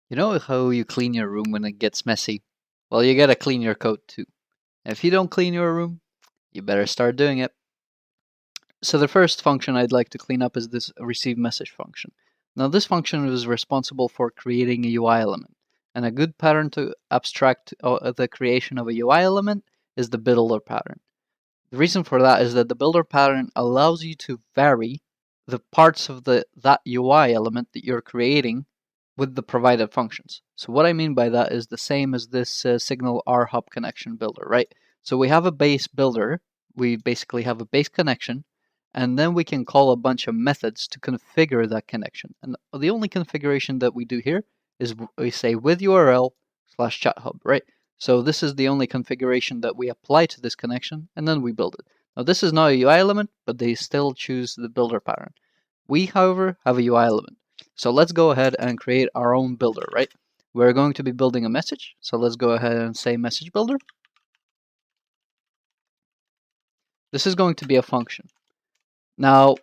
You know how you clean your room when it gets messy? Well, you gotta clean your code too. If you don't clean your room, you better start doing it. So the first function I'd like to clean up is this receive message function. Now this function is responsible for creating a UI element. And a good pattern to abstract the creation of a UI element is the builder pattern. The reason for that is that the builder pattern allows you to vary the parts of that UI element that you're creating with the provided functions. So what I mean by that is the same as this SignalR hub connection builder, right? So we have a base builder, we basically have a base connection, and then we can call a bunch of methods to configure that connection. And the only configuration that we do here is we say with URL / chat hub, right? So this is the only configuration that we apply to this connection, and then we build it. Now this is not a UI element, but they still choose the builder pattern. We, however, have a UI element. So let's go ahead and create our own builder, right? We're going to be building a message. So let's go ahead and say message builder. This is going to be a function. Now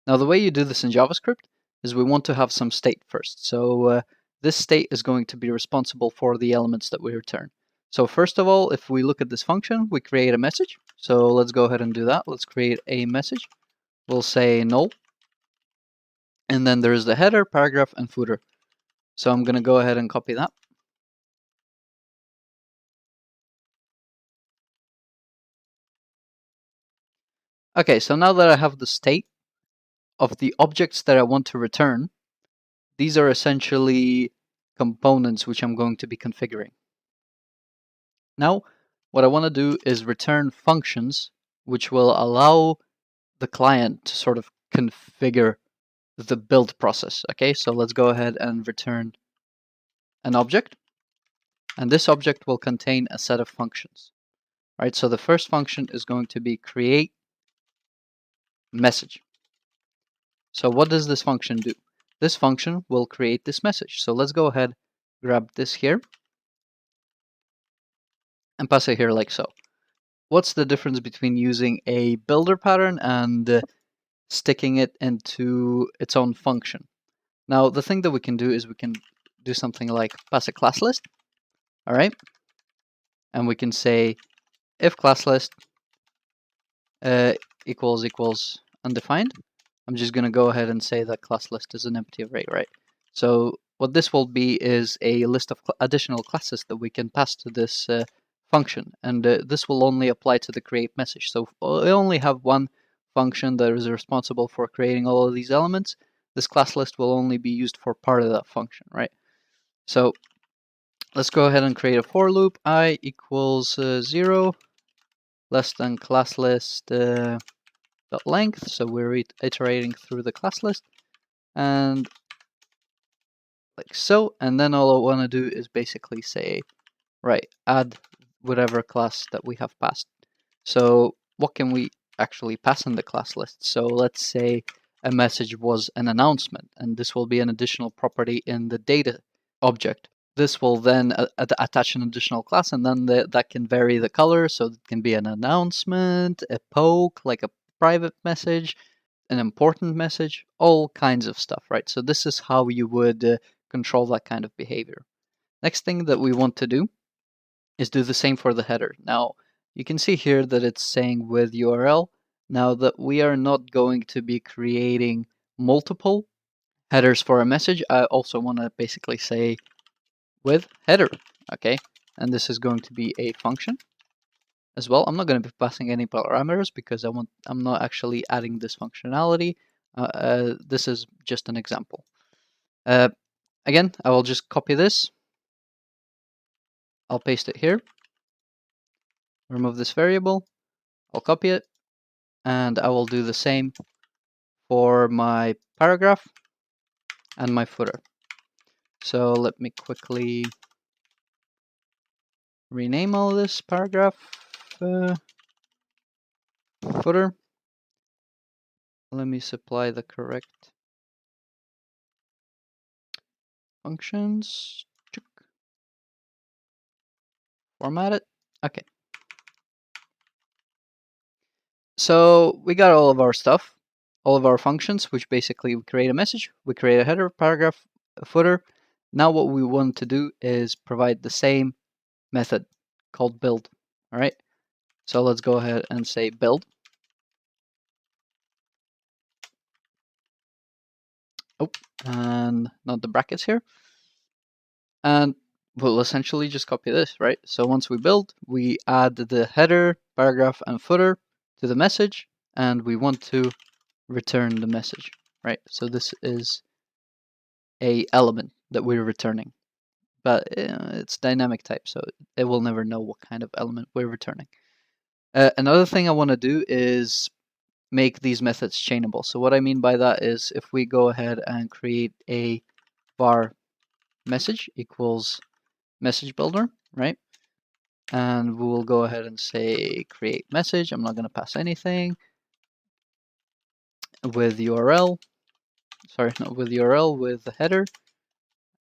the way you do this in JavaScript is we want to have some state first. So this state is going to be responsible for the elements that we return. So first of all, if we look at this function, we create a message. So let's go ahead and do that. Let's create a message. We'll say null. And then there's the header, paragraph, and footer. So I'm going to go ahead and copy that. Okay, so now that I have the state of the objects that I want to return, these are essentially components which I'm going to be configuring. Now, what I want to do is return functions which will allow the client to sort of configure the build process. Okay, so let's go ahead and return an object. And this object will contain a set of functions. All right, so the first function is going to be create message. So what does this function do? This function will create this message. So let's go ahead, grab this here, and pass it here like so. What's the difference between using a builder pattern and sticking it into its own function? Now, the thing that we can do is we can do something like pass a class list, all right? And we can say if class list equals undefined. I'm just going to go ahead and say that class list is an empty array, right? So what this will be is a list of additional classes that we can pass to this function, and this will only apply to the create message. So we only have one function that is responsible for creating all of these elements. This class list will only be used for part of that function, right? So let's go ahead and create a for loop. I equals 0 less than class list dot length. So we're iterating through the class list, and like so. And then all I want to do is basically say, right, add whatever class that we have passed. So what can we actually pass in the class list? So let's say a message was an announcement, and this will be an additional property in the data object. This will then attach an additional class, and then that can vary the color. So it can be an announcement, a poke, like a private message, an important message, all kinds of stuff, right? So this is how you would control that kind of behavior. Next thing that we want to do is do the same for the header. Now, you can see here that it's saying with URL. Now that we are not going to be creating multiple headers for a message, I also want to basically say with header, okay? And this is going to be a function as well. I'm not going to be passing any parameters because I'm not actually adding this functionality. This is just an example. Again, I will just copy this. I'll paste it here. Remove this variable. I'll copy it, and I will do the same for my paragraph and my footer. So let me quickly rename all this paragraph, footer. Let me supply the correct functions. Format it. Okay. So we got all of our stuff, all of our functions, which basically we create a message, we create a header, paragraph, a footer, Now what we want to do is provide the same method called build. All right, so let's go ahead and say build. Oh, and not the brackets here. And we'll essentially just copy this, right? So once we build, we add the header, paragraph, and footer to the message, and we want to return the message, right? So this is a element that we're returning, but it's dynamic type, so it will never know what kind of element we're returning. Another thing I want to do is make these methods chainable. So what I mean by that is if we go ahead and create a var message equals message builder, right? And we'll go ahead and say create message. I'm not going to pass anything with URL. Sorry, not with URL, with the header.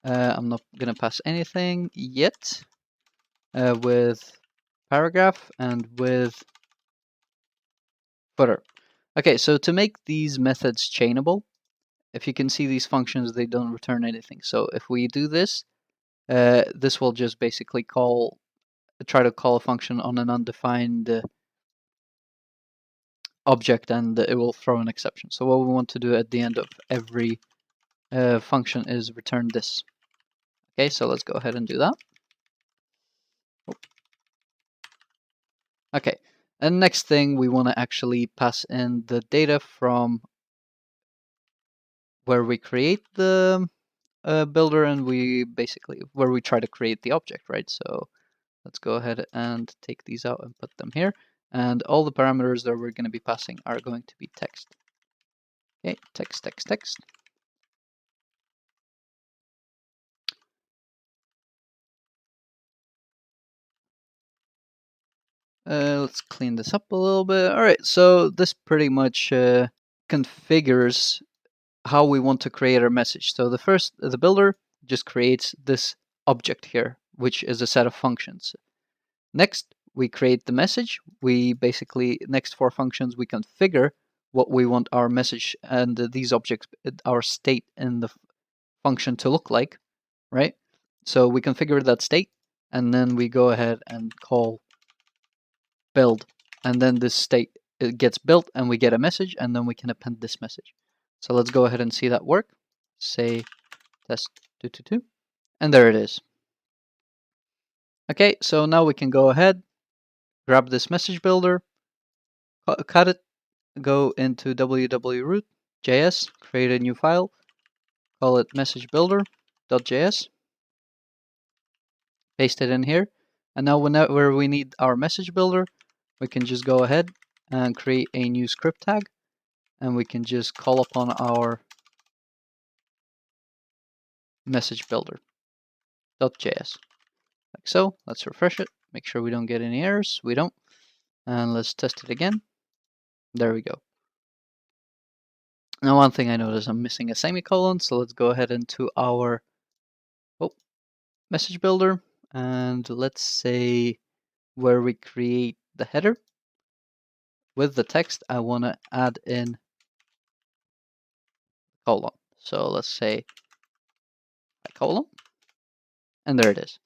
I'm not going to pass anything yet with paragraph and with footer. Okay, so to make these methods chainable, if you can see these functions, they don't return anything. So if we do this, this will just basically try to call a function on an undefined object, and it will throw an exception. So what we want to do at the end of every function is return this. Okay, so let's go ahead and do that. Okay, and next thing, we want to actually pass in the data from where we create the builder, and where we try to create the object, right? So let's go ahead and take these out and put them here. And all the parameters that we're going to be passing are going to be text. Okay, text, text, text. Let's clean this up a little bit. All right, so this pretty much configures how we want to create our message. So the builder just creates this object here, which is a set of functions. Next, we create the message. Next 4 functions, we configure what we want our message and these objects, our state in the function to look like, right? So we configure that state, and then we go ahead and call build, and then this state, it gets built, and we get a message, and then we can append this message. So let's go ahead and see that work. Say test222, and there it is. Okay, so now we can go ahead, grab this message builder, cut it, go into www.root.js, create a new file, call it messagebuilder.js, paste it in here, and now whenever we need our message builder, we can just go ahead and create a new script tag, and we can just call upon our message builder.js like so. Let's refresh it, make sure we don't get any errors. We don't. And let's test it again. There we go. Now one thing I noticed, I'm missing a semicolon, so let's go ahead into our message builder, and let's say where we create the header with the text, I want to add in colon. So let's say a colon, and there it is.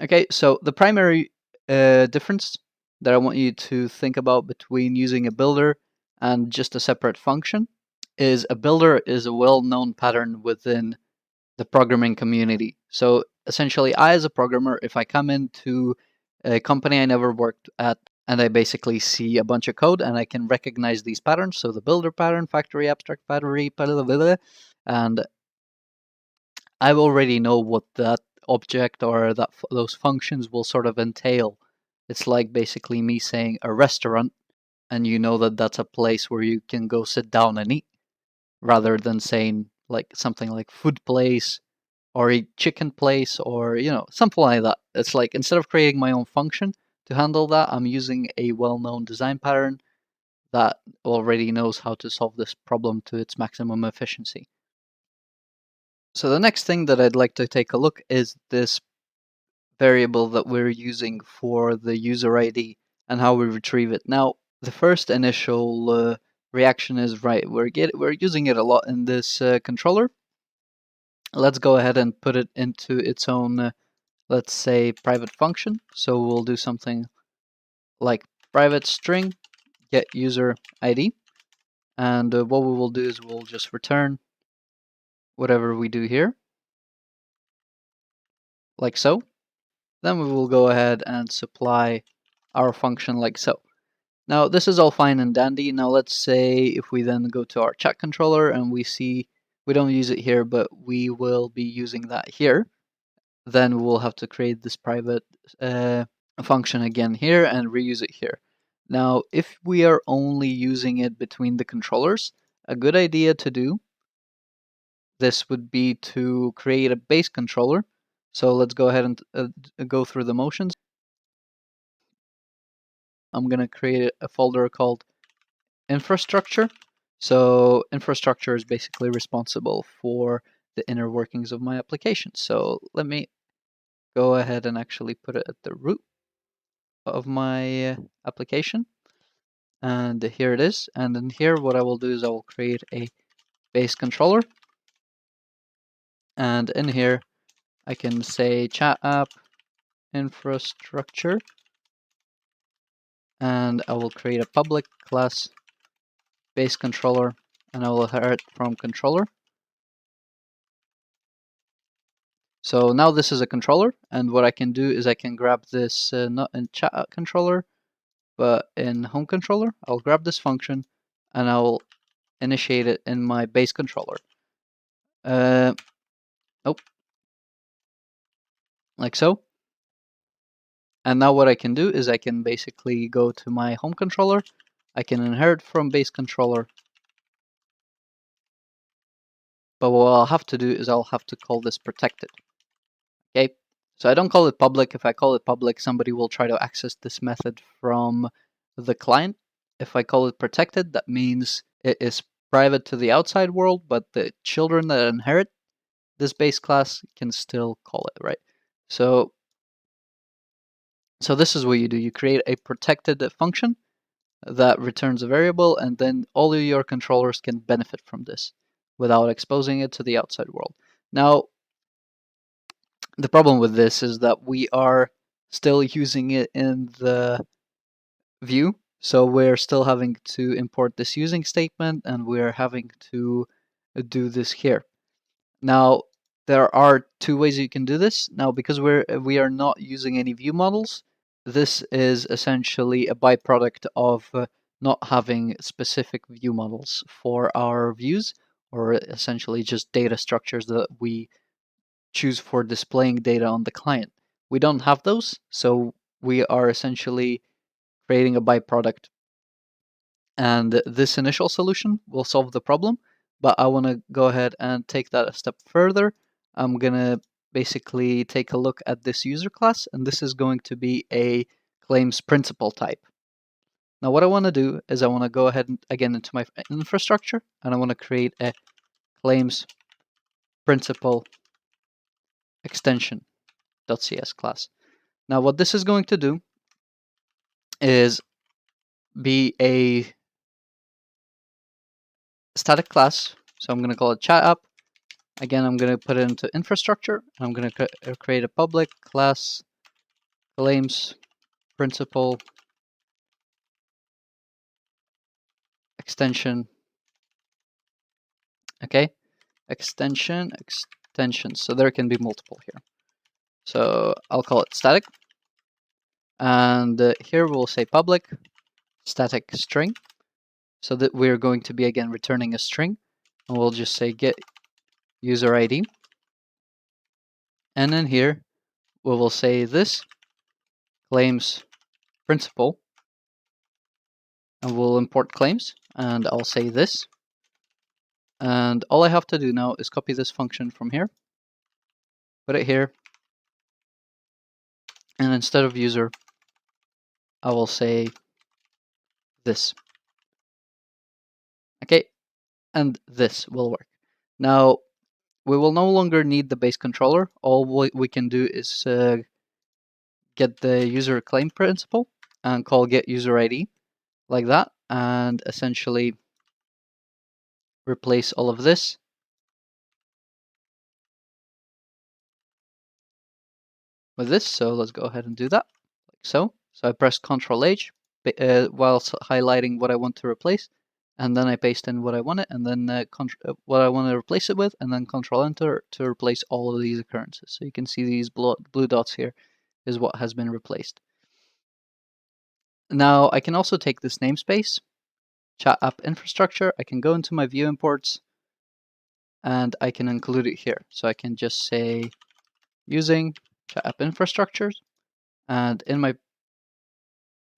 Okay, so the primary difference that I want you to think about between using a builder and just a separate function is a builder is a well-known pattern within the programming community. So essentially, I as a programmer, if I come into a company I never worked at and I basically see a bunch of code and I can recognize these patterns, so the builder pattern, factory, abstract, battery, blah, blah, blah, blah, and I already know what that object or those functions will sort of entail. It's like basically me saying a restaurant, and you know that that's a place where you can go sit down and eat, rather than saying like something like food place or a chicken place, or something like that. It's like instead of creating my own function to handle that, I'm using a well-known design pattern that already knows how to solve this problem to its maximum efficiency. So the next thing that I'd like to take a look is this variable that we're using for the user ID and how we retrieve it. Now, the first initial reaction is, right, we're using it a lot in this controller, let's go ahead and put it into its own, let's say, private function. So we'll do something like private string get user ID. And what we will do is we'll just return whatever we do here, like so. Then we will go ahead and supply our function like so. Now this is all fine and dandy. Now let's say if we then go to our chat controller and we see we don't use it here, but we will be using that here, then we'll have to create this private function again here and reuse it here. Now if we are only using it between the controllers, a good idea to do this would be to create a base controller. So let's go ahead and go through the motions. I'm going to create a folder called infrastructure. So infrastructure is basically responsible for the inner workings of my application. So let me go ahead and actually put it at the root of my application. And here it is. And in here, what I will do is I will create a base controller. And in here, I can say chat app infrastructure. And I will create a public class base controller, and I will inherit from controller. So now this is a controller, and what I can do is I can grab this not in chat controller, but in home controller. I'll grab this function, and I'll initiate it in my base controller. Like so. And now what I can do is I can basically go to my home controller. I can inherit from base controller. But what I'll have to do is I'll have to call this protected. Okay, so I don't call it public. If I call it public, somebody will try to access this method from the client. If I call it protected, that means it is private to the outside world, but the children that inherit this base class can still call it, right? So this is what you do. You create a protected function that returns a variable, and then all of your controllers can benefit from this without exposing it to the outside world. Now, the problem with this is that we are still using it in the view, so we're still having to import this using statement, and we're having to do this here. Now, there are two ways you can do this. Now, because we are not using any view models, this is essentially a byproduct of not having specific view models for our views, or essentially just data structures that we choose for displaying data on the client. We don't have those, so we are essentially creating a byproduct. And this initial solution will solve the problem, but I want to go ahead and take that a step further. I'm going to basically take a look at this user class, and this is going to be a claims principal type. Now what I want to do is I want to go ahead and again into my infrastructure, and I want to create a claims principal extension.cs class. Now what this is going to do is be a static class. So I'm going to call it chat app. Again, I'm going to put it into infrastructure. I'm going to create a public class claims principal extension. Okay, extension. So there can be multiple here. So I'll call it static. And here we'll say public static string. So that we're going to be again returning a string. And we'll just say get user ID. And then here we will say this claims principal. And we'll import claims. And I'll say this. And all I have to do now is copy this function from here, put it here, and instead of user, I will say this. Okay, and this will work. Now, we will no longer need the base controller. All we can do is get the user claim principal and call get user ID like that, and essentially replace all of this with this. So let's go ahead and do that, like so. So I press Ctrl H whilst highlighting what I want to replace, and then I paste in what I want it, and then what I want to replace it with, and then Ctrl Enter to replace all of these occurrences. So you can see these blue dots here is what has been replaced. Now I can also take this namespace, chat app infrastructure. I can go into my view imports, and I can include it here. So I can just say using chat app infrastructures, and in my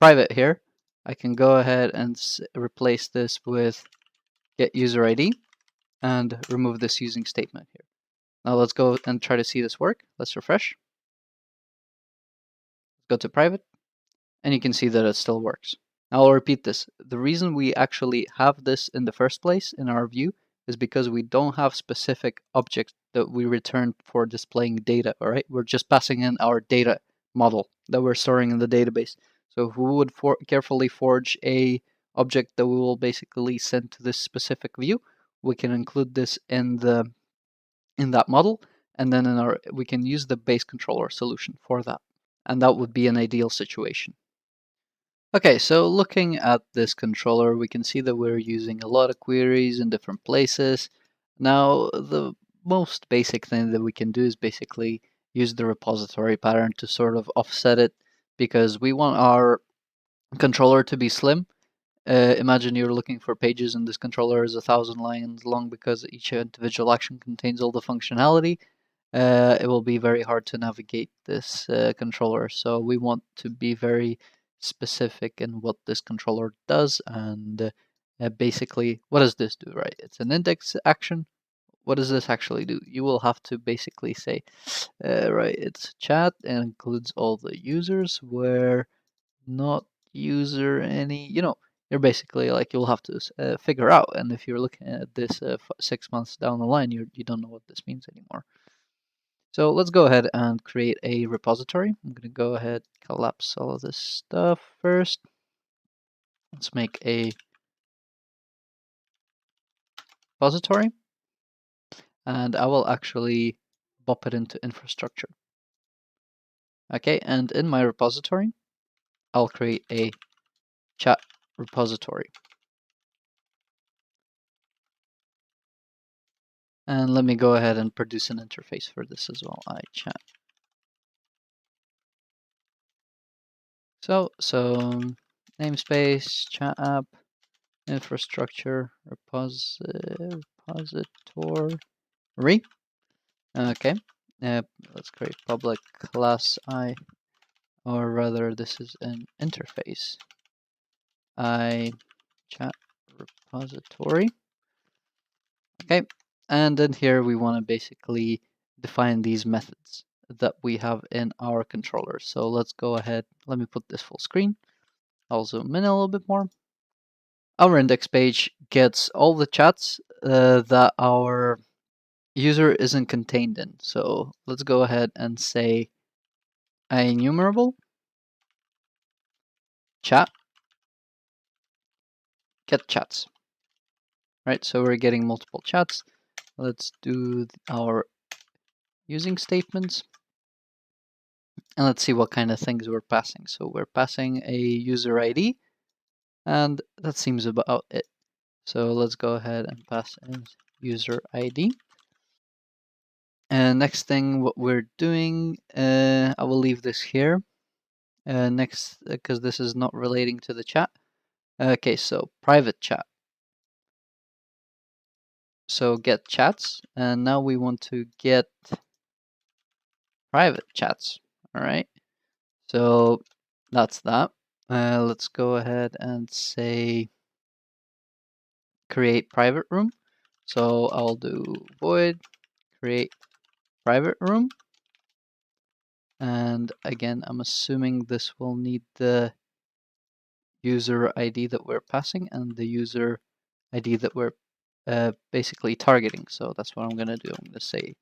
private here, I can go ahead and replace this with get user ID and remove this using statement here. Now let's go and try to see this work. Let's refresh. Go to private, and you can see that it still works. Now I'll repeat this. The reason we actually have this in the first place in our view is because we don't have specific objects that we return for displaying data, all right? We're just passing in our data model that we're storing in the database. So if we would carefully forge a object that we will basically send to this specific view, we can include this in that model, and then we can use the base controller solution for that. And that would be an ideal situation. Okay, so looking at this controller, we can see that we're using a lot of queries in different places. Now, the most basic thing that we can do is basically use the repository pattern to sort of offset it, because we want our controller to be slim. Imagine you're looking for pages and this controller is 1,000 lines long because each individual action contains all the functionality. It will be very hard to navigate this controller. So we want to be very specific in what this controller does, and basically, what does this do, right? It's an index action. What does this actually do? You will have to basically say, right, it's chat and includes all the users, where not user any, you're basically like, you'll have to figure out. And if you're looking at this 6 months down the line, you don't know what this means anymore. So let's go ahead and create a repository. I'm going to go ahead, collapse all of this stuff first. Let's make a repository, and I will actually bop it into infrastructure. Okay, and in my repository, I'll create a chat repository. And let me go ahead and produce an interface for this as well. iChat. So namespace, chat app, infrastructure, repository. Okay. Let's create public class I, or rather, this is an interface. iChat repository. Okay, and then here we want to basically define these methods that we have in our controller. So let's go ahead. Let me put this full screen. I'll zoom in a little bit more. Our index page gets all the chats that our user isn't contained in. So let's go ahead and say enumerable chat get chats. Right, so we're getting multiple chats. Let's do our using statements, and let's see what kind of things we're passing. So we're passing a user ID, and that seems about it. So let's go ahead and pass in user ID. And next thing, what we're doing, I will leave this here. Next, because this is not relating to the chat. Okay, so private chat. So get chats, and now we want to get private chats. All right, so that's that. Let's go ahead and say create private room. So I'll do void create private room. And again, I'm assuming this will need the user ID that we're passing and the user ID that we're basically targeting. So that's what I'm going to do. I'm going to say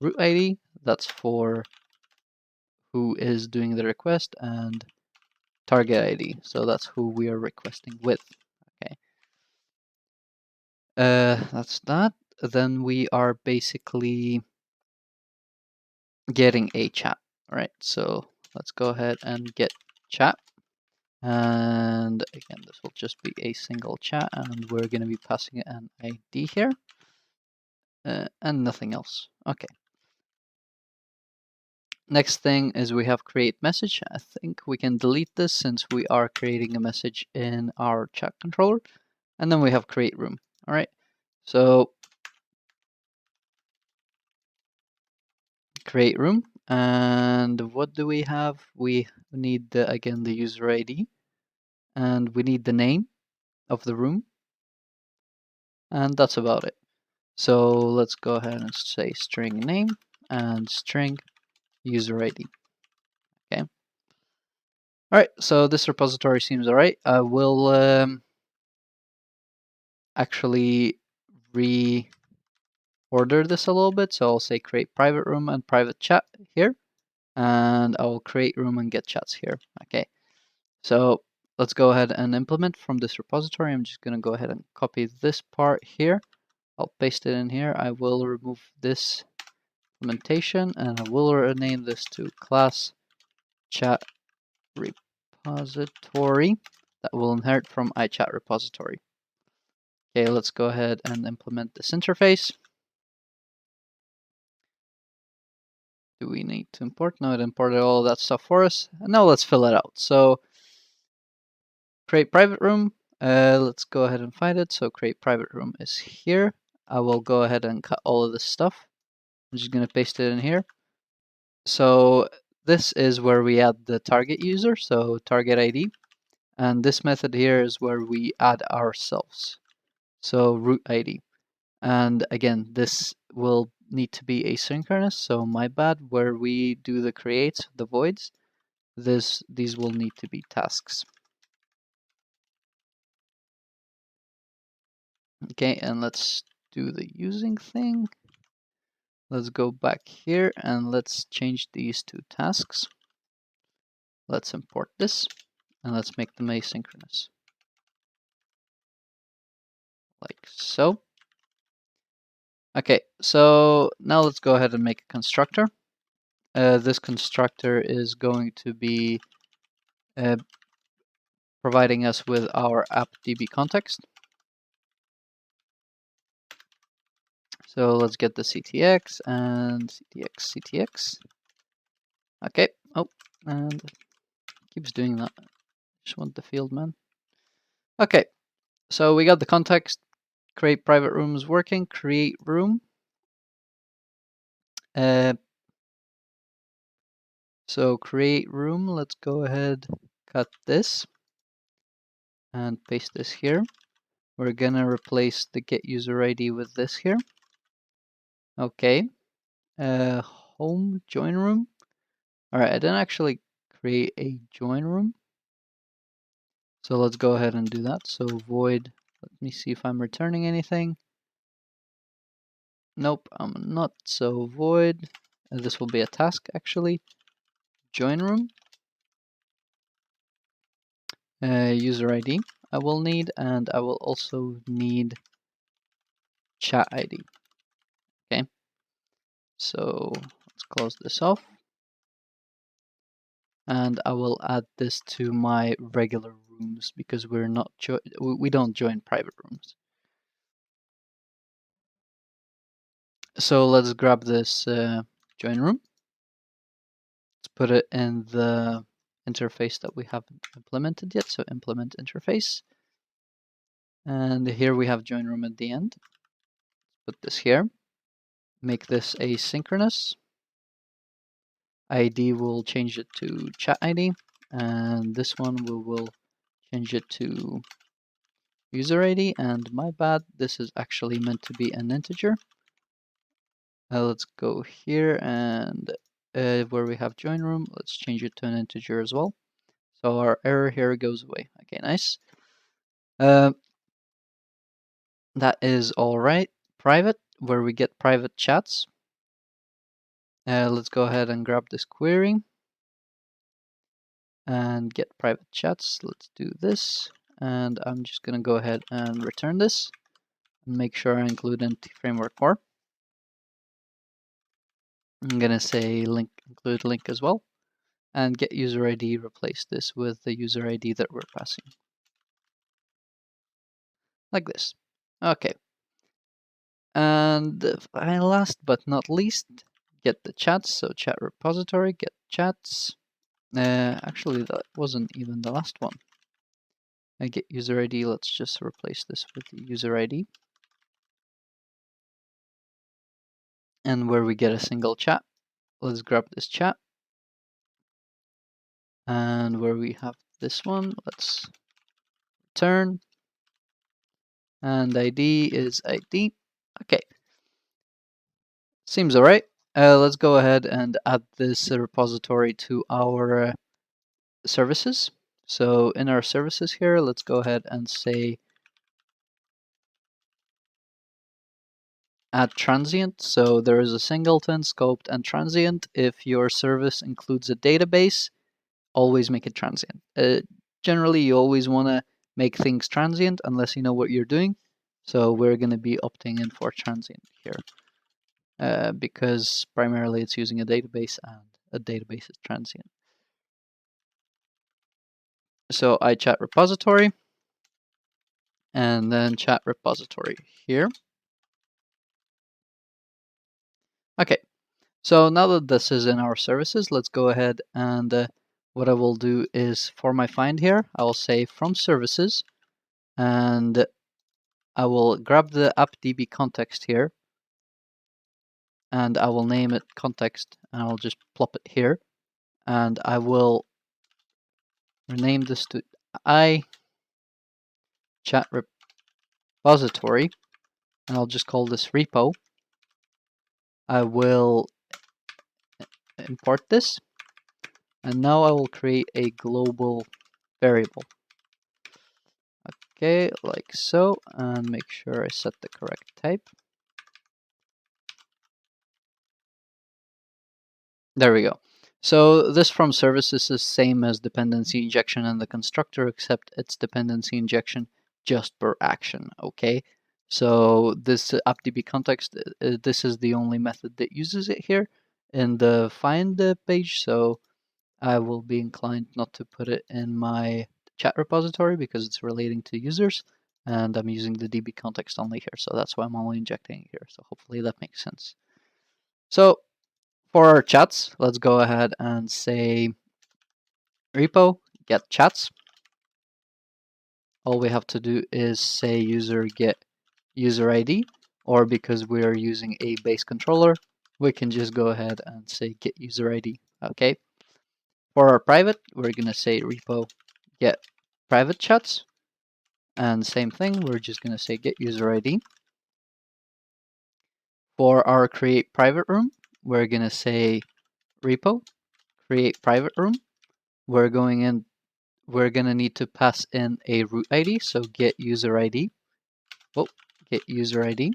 root ID, that's for who is doing the request, and target ID, so that's who we are requesting with. Okay, that's that. Then we are basically getting a chat. All right, so let's go ahead and get chat. And again, this will just be a single chat, and we're going to be passing it an ID here, and nothing else. Okay. Next thing is we have create message. I think we can delete this since we are creating a message in our chat controller. And then we have create room. All right. So create room. And what do we have? We need, again, the user ID. And we need the name of the room. And that's about it. So let's go ahead and say string name and string user ID. Okay. All right. So this repository seems all right. I will actually reorder this a little bit. So I'll say create private room and private chat here. And I will create room and get chats here. Okay. So let's go ahead and implement from this repository. I'm just going to go ahead and copy this part here. I'll paste it in here. I will remove this implementation and I will rename this to class chat repository that will inherit from iChat repository. Okay, let's go ahead and implement this interface. Do we need to import? No, it imported all of that stuff for us. And now let's fill it out. So create private room. Let's go ahead and find it. So create private room is here. I will go ahead and cut all of this stuff. I'm just going to paste it in here. So this is where we add the target user, so target ID. And this method here is where we add ourselves, so root ID. And again, this will need to be asynchronous, so my bad, where we do the creates, the voids, these will need to be tasks. Okay, and let's do the using thing. Let's go back here and let's change these to tasks. Let's import this and let's make them asynchronous. Like so. Okay, so now let's go ahead and make a constructor. This constructor is going to be providing us with our app.db context. So let's get the CTX and CTX. Okay. Oh, and it keeps doing that. Just want the field, man. Okay. So we got the context. Create private rooms working. Create room. So create room. Let's go ahead, cut this, and paste this here. We're gonna replace the get user ID with this here. Okay. Home join room. All right, I didn't actually create a join room. So let's go ahead and do that. So void, let me see if I'm returning anything. Nope, I'm not. So void, this will be a task actually. Join room. User ID I will need, and I will also need chat ID. Okay. So let's close this off. And I will add this to my regular rooms because we don't join private rooms. So let's grab this join room. Let's put it in the interface that we haven't implemented yet. So implement interface. And here we have join room at the end. Put this here. Make this asynchronous. ID will change it to chat ID. And this one we will change it to user ID. And my bad, this is actually meant to be an integer. Let's go here and where we have join room, let's change it to an integer as well. So our error here goes away. Okay, nice. That is all right. Private, where we get private chats. Let's go ahead and grab this query and get private chats. Let's do this. And I'm just going to go ahead and return this and make sure I include NT Framework Core. I'm gonna say link, include link as well, and get user ID, replace this with the user ID that we're passing. Like this. Okay. And last but not least, get the chats. So chat repository, get chats. Actually, that wasn't even the last one. I get user ID. Let's just replace this with the user ID. And where we get a single chat, let's grab this chat. And where we have this one, let's return. And ID is ID. Okay. Seems all right. Let's go ahead and add this repository to our services. So in our services here, let's go ahead and say add transient. So there is a singleton, scoped, and transient. If your service includes a database, always make it transient. Generally, you always want to make things transient unless you know what you're doing. So we're going to be opting in for transient here because primarily it's using a database and a database is transient. So I chat repository and then chat repository here. Okay, so now that this is in our services, let's go ahead and what I will do is for my find here, I will say from services and I will grab the appdb context here and I will name it context and I'll just plop it here and I will rename this to I chat repository and I'll just call this repo. I will import this and now I will create a global variable. Okay, like so, and make sure I set the correct type. There we go. So this from services is same as dependency injection in the constructor, except it's dependency injection just per action, okay? So this appdb context, this is the only method that uses it here in the find page, so I will be inclined not to put it in my chat repository because it's relating to users, and I'm using the db context only here, so that's why I'm only injecting it here. So hopefully that makes sense. So for our chats, let's go ahead and say repo get chats. All we have to do is say user get user ID, or because we are using a base controller, we can just go ahead and say get user ID. Okay. For our private, we're gonna say repo get private chats, and same thing, we're just gonna say get user ID. For our create private room, we're gonna say repo create private room. We're gonna need to pass in a root ID, so get user ID. Oh, get user ID,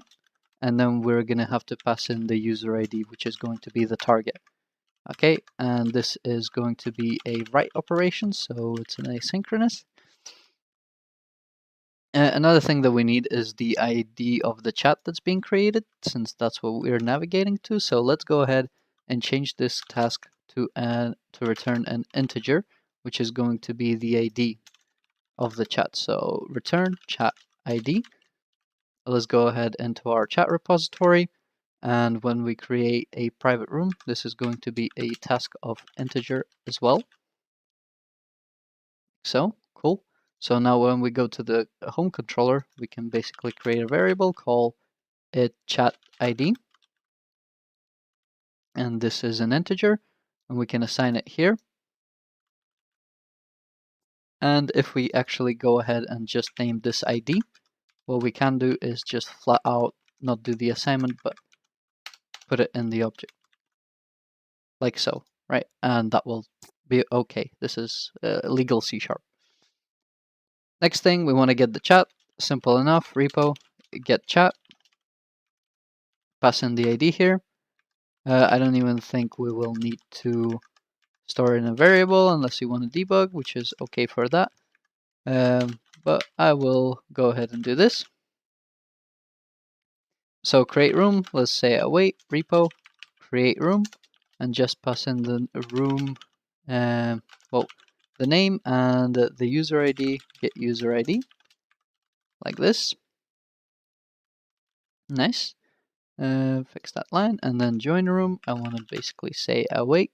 and then we're gonna have to pass in the user ID, which is going to be the target. Okay, and this is going to be a write operation, so it's an asynchronous. Another thing that we need is the ID of the chat that's being created, since that's what we're navigating to. So let's go ahead and change this task to return an integer, which is going to be the ID of the chat. So return chat ID. Let's go ahead into our chat repository, and when we create a private room, this is going to be a task of integer as well. So cool. So now when we go to the home controller, we can basically create a variable, call it chat ID, and this is an integer, and we can assign it here. And if we actually go ahead and just name this ID, what we can do is just flat out not do the assignment, but put it in the object, like so, right? And that will be okay. This is legal C#. Next thing, we want to get the chat. Simple enough, repo get chat, pass in the ID here. I don't even think we will need to store in a variable unless you want to debug, which is okay for that. But I will go ahead and do this. So create room, let's say await repo create room, and just pass in the room, well, the name and the user ID, get user ID, like this. Nice. Fix that line, and then join room. I want to basically say await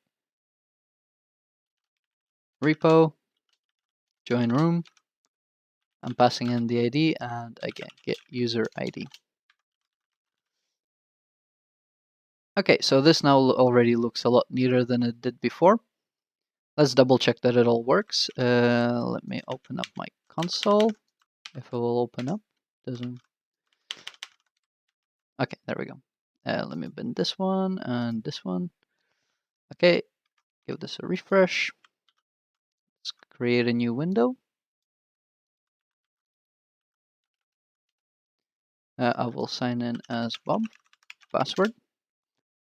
repo, join room. I'm passing in the ID, and again, get user ID. Okay, so this now already looks a lot neater than it did before. Let's double check that it all works. Let me open up my console. If it will open up, doesn't. Okay, there we go. Let me bin this one and this one. Okay, give this a refresh. Let's create a new window. I will sign in as Bob. Password.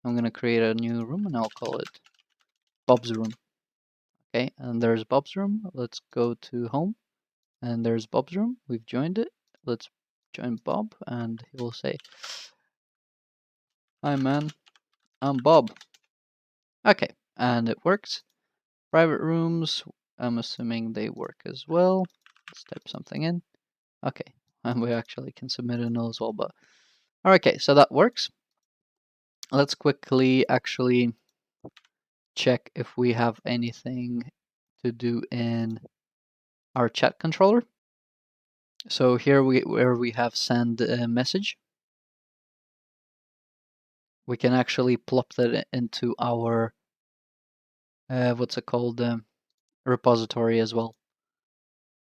I'm going to create a new room and I'll call it Bob's room. Okay, and there's Bob's room. Let's go to home, and there's Bob's room. We've joined it. Let's join Bob, and he will say, "Hi man, I'm Bob." Okay, and it works. Private rooms, I'm assuming they work as well. Let's type something in. Okay, and we actually can submit a no as well, but okay, so that works. Let's quickly actually check if we have anything to do in our chat controller. So here where we have send a message, we can actually plop that into our what's it called, repository as well.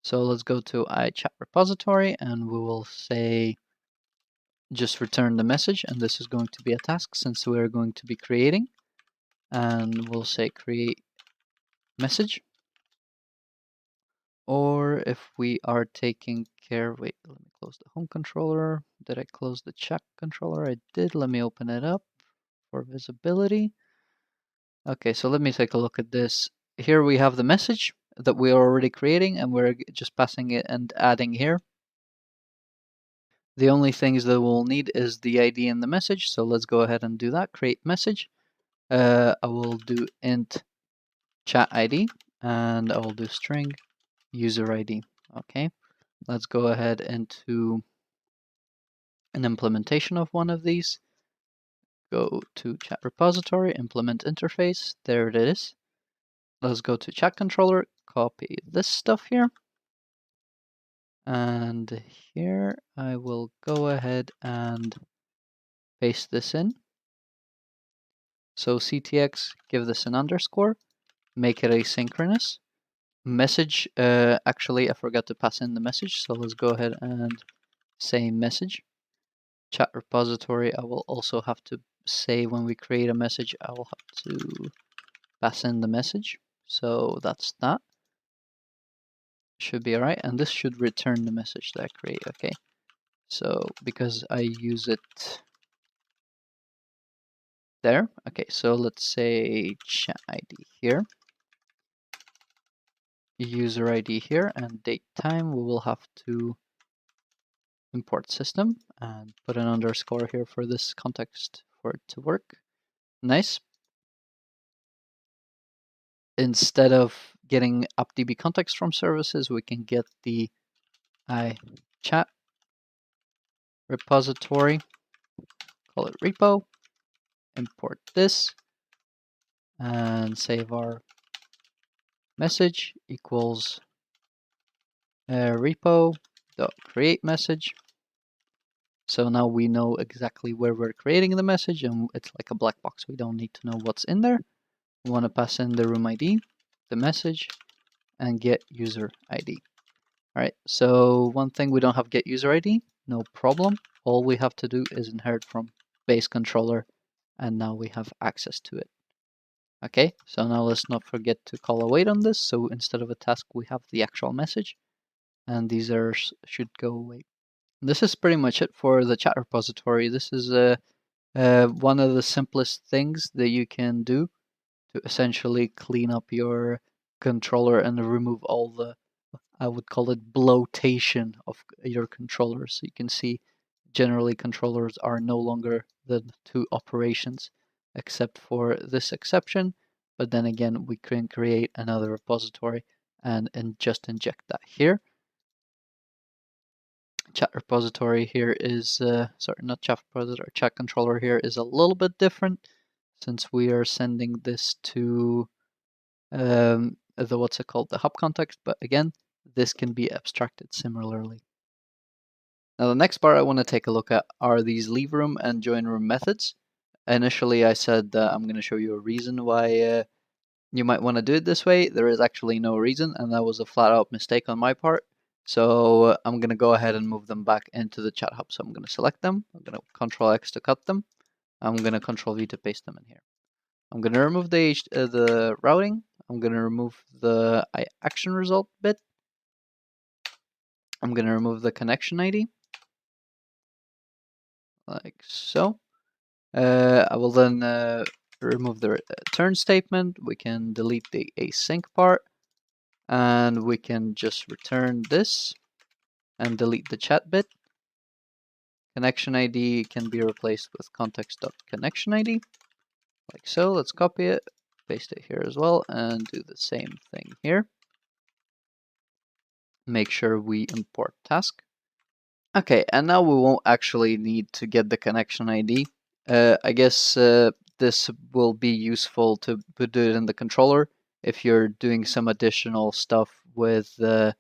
So let's go to iChat repository, and we will say just return the message, and this is going to be a task since we're going to be creating, and we'll say create message. Or if we are taking care, wait, let me close the home controller. Did I close the chat controller? I did. Let me open it up for visibility. Okay, so let me take a look at this. Here we have the message that we are already creating, and we're just passing it and adding here. The only things that we'll need is the ID and the message, so let's go ahead and do that. Create message. I will do int chat ID, and I will do string user ID. Okay, let's go ahead into an implementation of one of these. Go to chat repository, implement interface. There it is. Let's go to chat controller, copy this stuff here. And here I will go ahead and paste this in. So CTX, give this an underscore, make it asynchronous. Message, actually I forgot to pass in the message, so let's go ahead and say message. Chat repository, I will also have to say when we create a message, I will have to pass in the message. So that's that. Should be alright, and this should return the message that I create, okay? So because I use it there, okay, so let's say chat ID here, user ID here, and date time, we will have to import system and put an underscore here for this context for it to work. Nice. Instead of getting appdb context from services, we can get the iChat repository, call it repo, import this, and save our message equals repo.create message. So now we know exactly where we're creating the message, and it's like a black box. We don't need to know what's in there. We want to pass in the room ID, the message, and get user ID. All right, so one thing, we don't have get user ID, no problem. All we have to do is inherit from base controller, and now we have access to it. Okay, so now let's not forget to call await on this. So instead of a task, we have the actual message, and these errors should go away. This is pretty much it for the chat repository. This is one of the simplest things that you can do to essentially clean up your controller and remove all the, I would call it, bloatation of your controller. So you can see generally controllers are no longer the two operations. except for this exception. But then again, we can create another repository and just inject that here. Chat repository here is, sorry, not chat repository, chat controller here is a little bit different since we are sending this to the what's it called, the hub context, but again, this can be abstracted similarly. Now the next part I want to take a look at are these leave room and join room methods. Initially I said that I'm going to show you a reason why you might want to do it this way. There is actually no reason, and that was a flat out mistake on my part. So I'm going to go ahead and move them back into the chat hub. So I'm going to select them. I'm going to Control X to cut them. I'm going to Control V to paste them in here. I'm going to remove the routing. I'm going to remove the action result bit. I'm going to remove the connection ID, like so. I will then remove the return statement. We can delete the async part, and we can just return this and delete the chat bit. Connection ID can be replaced with context.connection ID, like so. Let's copy it, paste it here as well, and do the same thing here. Make sure we import task. Okay, and now we won't actually need to get the connection ID. I guess this will be useful to do it in the controller if you're doing some additional stuff with the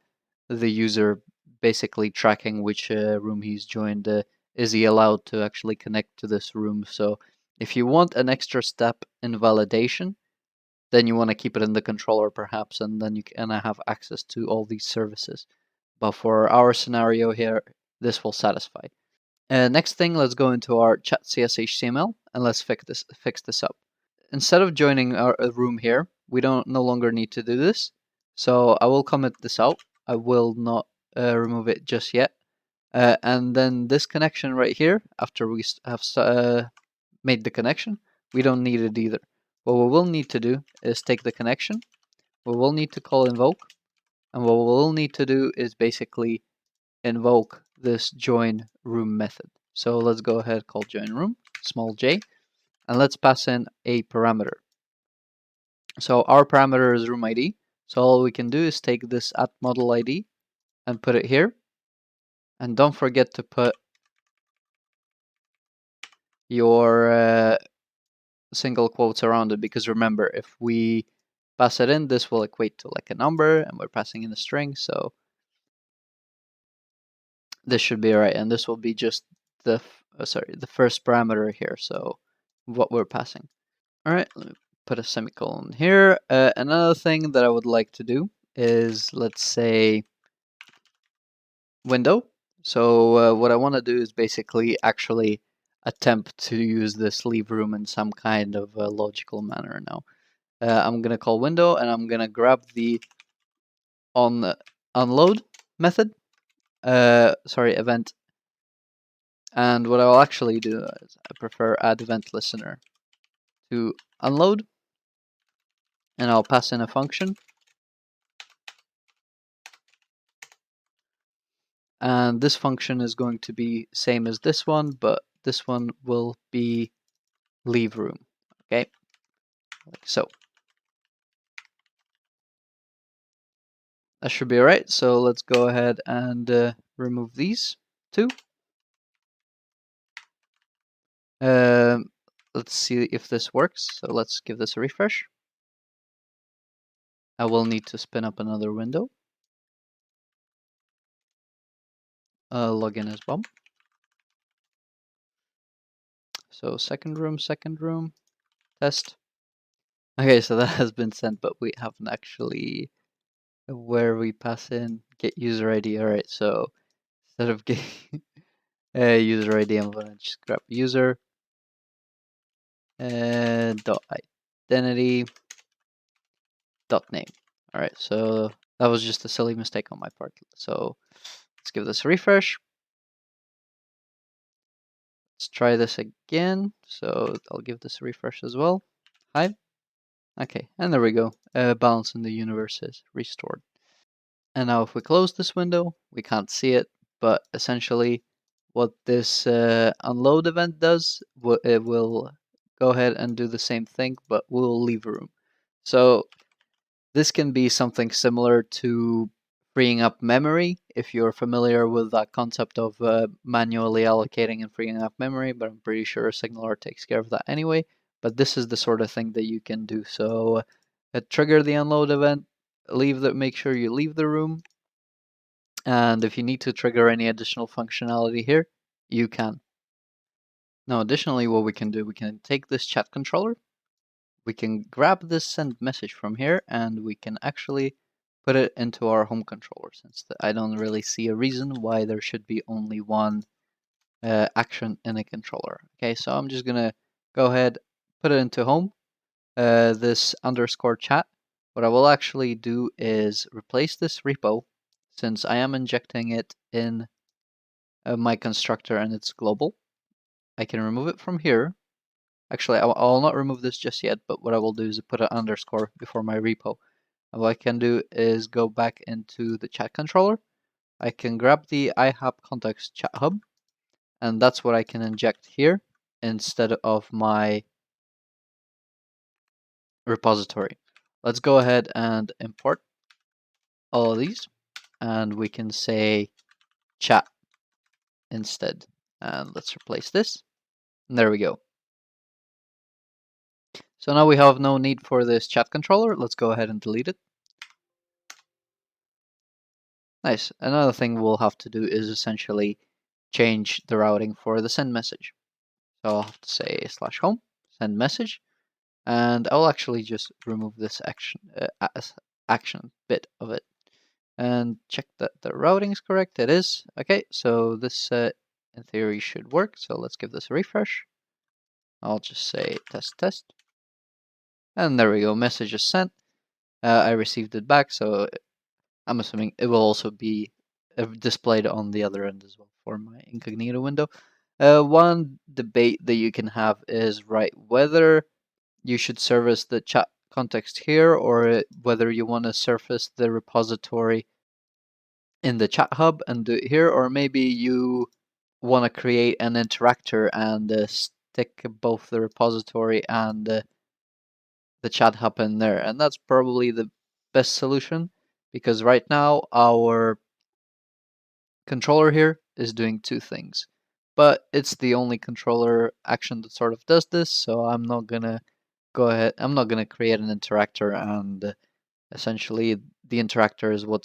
user basically tracking which room he's joined. Is he allowed to actually connect to this room? So if you want an extra step in validation, then you want to keep it in the controller perhaps, and then you can have access to all these services. But for our scenario here, this will satisfy. Next thing, let's go into our chat.cs.html and let's fix this up. Instead of joining our room here, we don't no longer need to do this. So I will comment this out. I will not remove it just yet. And then this connection right here, after we have made the connection, we don't need it either. What we will need to do is take the connection. We will need to call invoke. And what we'll need to do is basically invoke this join room method. So let's go ahead, call join room, small j, and let's pass in a parameter. So our parameter is room ID. So all we can do is take this @model ID and put it here. And don't forget to put your single quotes around it, because remember, if we pass it in, this will equate to like a number, and we're passing in a string. So this should be alright, and this will be just the first parameter here. So what we're passing. Alright, let me put a semicolon here. Another thing that I would like to do is, let's say, window. So what I want to do is basically actually attempt to use this leave room in some kind of logical manner now. I'm going to call window, and I'm going to grab the unload method, event. And what I'll actually do is I prefer add event listener to unload, and I'll pass in a function. And this function is going to be same as this one, but this one will be leave room. Okay, like so. That should be alright. So let's go ahead and remove these two. Let's see if this works. So let's give this a refresh. I will need to spin up another window. Login as well. So second room, test. Okay, so that has been sent, but we haven't actually where we pass in get user ID. Alright, so instead of getting user ID, I'm gonna just grab user dot identity dot name. Alright, so that was just a silly mistake on my part. So let's give this a refresh. Let's try this again. So I'll give this a refresh as well. Hi. Okay, and there we go. Balance in the universe is restored. And now if we close this window, we can't see it, but essentially what this unload event does, it will go ahead and do the same thing, but we'll leave room. So this can be something similar to freeing up memory, if you're familiar with that concept of manually allocating and freeing up memory, but I'm pretty sure SignalR takes care of that anyway. But this is the sort of thing that you can do. So trigger the unload event, make sure you leave the room, and if you need to trigger any additional functionality here, you can. Now additionally, what we can do, we can take this chat controller, we can grab this send message from here, and we can actually put it into our home controller, since I don't really see a reason why there should be only one action in a controller. Okay, so I'm just gonna go ahead, put it into home, this underscore chat. What I will actually do is replace this repo, since I am injecting it in my constructor and it's global. I can remove it from here. Actually, I'll not remove this just yet, but what I will do is put an underscore before my repo. And what I can do is go back into the chat controller. I can grab the IHAP context chat hub, and that's what I can inject here instead of my repository. Let's go ahead and import all of these, and we can say chat instead. And let's replace this. And there we go. So now we have no need for this chat controller. Let's go ahead and delete it. Nice. Another thing we'll have to do is essentially change the routing for the send message. So I'll have to say /home send message, and I'll actually just remove this action bit of it and check that the routing is correct. It is. Okay, so this in theory should work. So let's give this a refresh. I'll just say test, and there we go. Message is sent. I received it back, so I'm assuming it will also be displayed on the other end as well for my incognito window. One debate that you can have is whether you should service the chat context here or whether you want to surface the repository in the chat hub and do it here, or maybe you want to create an interactor and stick both the repository and the chat hub in there. And that's probably the best solution, because right now our controller here is doing two things, but it's the only controller action that sort of does this, so I'm not gonna create an interactor, and essentially the interactor is what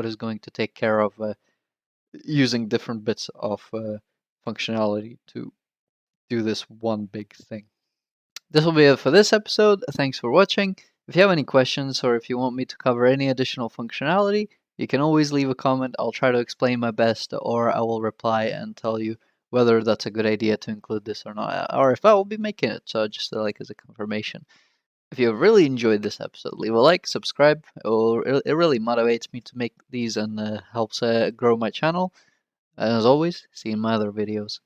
is going to take care of using different bits of functionality to do this one big thing. This will be it for this episode. Thanks for watching. If you have any questions or if you want me to cover any additional functionality, you can always leave a comment. I'll try to explain my best, or I will reply and tell you whether that's a good idea to include this or not, or if I will be making it, so just as a confirmation. If you really enjoyed this episode, leave a like, subscribe. It really motivates me to make these and helps grow my channel. And as always, see you in my other videos.